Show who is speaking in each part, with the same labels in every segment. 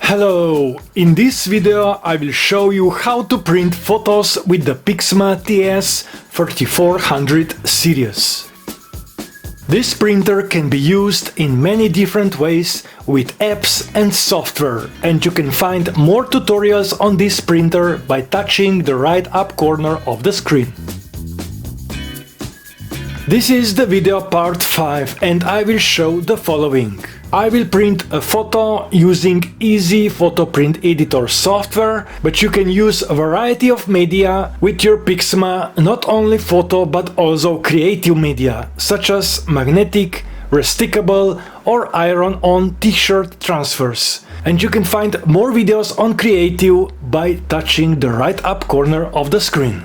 Speaker 1: Hello! In this video I will show you how to print photos with the PIXMA TS3400 series. This printer can be used in many different ways with apps and software, and you can find more tutorials on this printer by touching the right up corner of the screen. This is the video part 5 and I will show the following. I will print a photo using easy photo print editor software, but you can use a variety of media with your PIXMA, not only photo but also creative media, such as magnetic, restickable or iron-on t-shirt transfers. And you can find more videos on creative by touching the right up corner of the screen.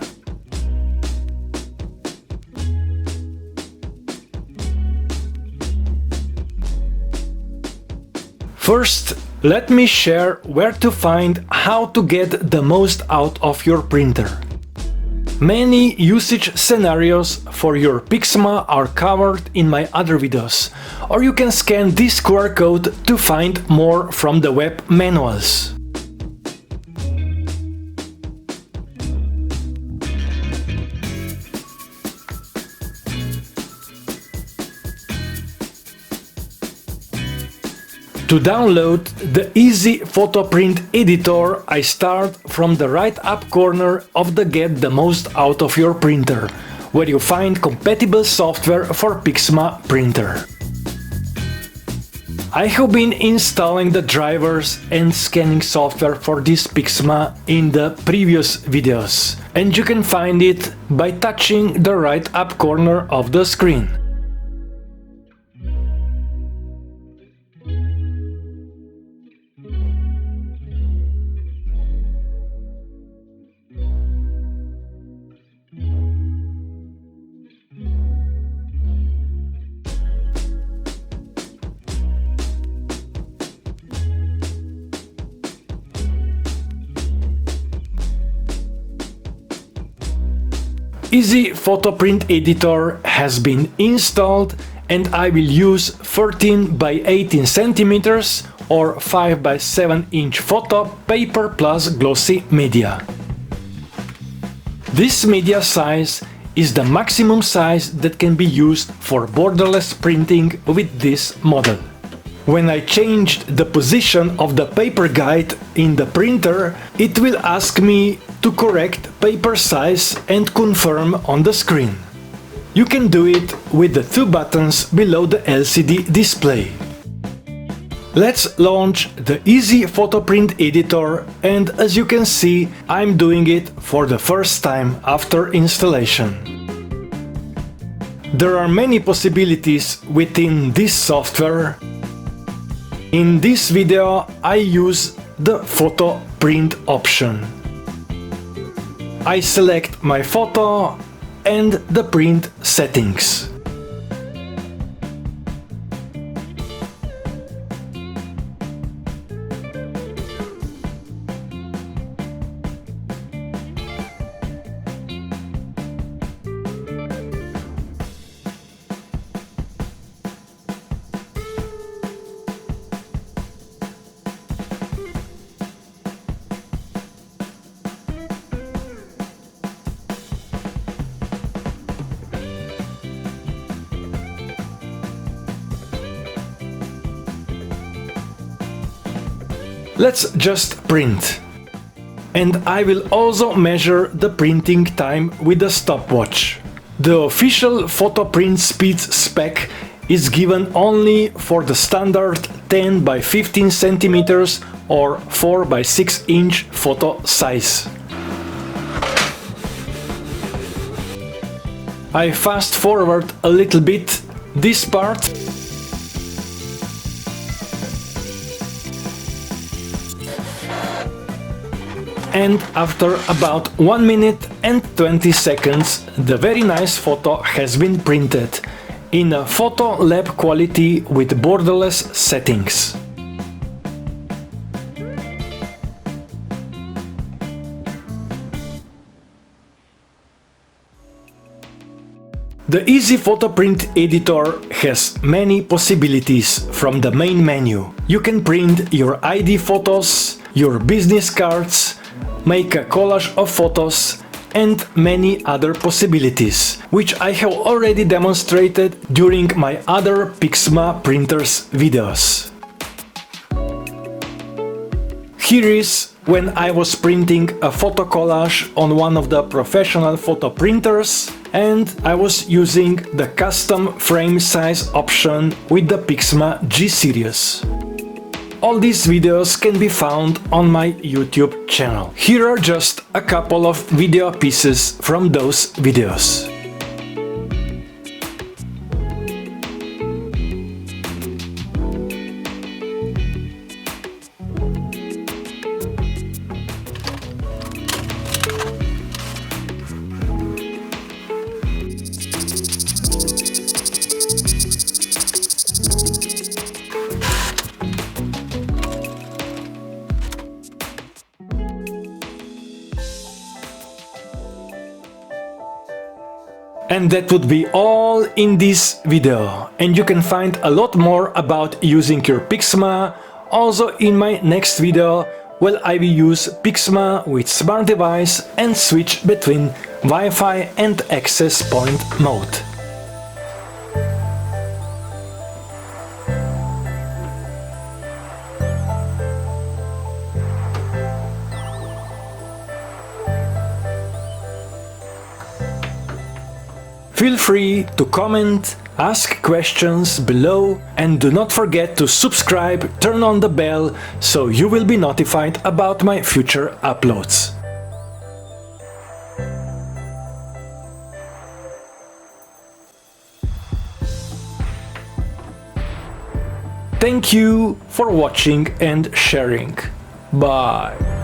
Speaker 1: First, let me share where to find how to get the most out of your printer. Many usage scenarios for your PIXMA are covered in my other videos, or you can scan this QR code to find more from the web manuals. To download the Easy Photo Print Editor, I start from the right up corner of the Get the Most Out of Your Printer, where you find compatible software for PIXMA printer. I have been installing the drivers and scanning software for this PIXMA in the previous videos, and you can find it by touching the right up corner of the screen. Easy Photo Print Editor has been installed and I will use 13 by 18 centimeters or 5 by 7 inch photo paper plus glossy media. This media size is the maximum size that can be used for borderless printing with this model. When I changed the position of the paper guide in the printer, it will ask me to correct paper size and confirm on the screen. You can do it with the two buttons below the LCD display. Let's launch the Easy Photo Print Editor, and as you can see, I'm doing it for the first time after installation. There are many possibilities within this software. In this video I use the photo print option. I select my photo and the print settings. Let's just print. And I will also measure the printing time with a stopwatch. The official photo print speed spec is given only for the standard 10 by 15 centimeters or 4 by 6 inch photo size. I fast forward a little bit this part. And after about 1 minute and 20 seconds, the very nice photo has been printed in a photo lab quality with borderless settings. The Easy Photo Print editor has many possibilities from the main menu. You can print your ID photos, your business cards, make a collage of photos, and many other possibilities, which I have already demonstrated during my other PIXMA printers videos. Here is when I was printing a photo collage on one of the professional photo printers, and I was using the custom frame size option with the PIXMA G series. All these videos can be found on my YouTube channel. Here are just a couple of video pieces from those videos. And that would be all in this video, and you can find a lot more about using your PIXMA also in my next video, where I will use PIXMA with smart device and switch between Wi-Fi and access point mode. Feel free to comment, ask questions below, and do not forget to subscribe, turn on the bell, so you will be notified about my future uploads. Thank you for watching and sharing. Bye.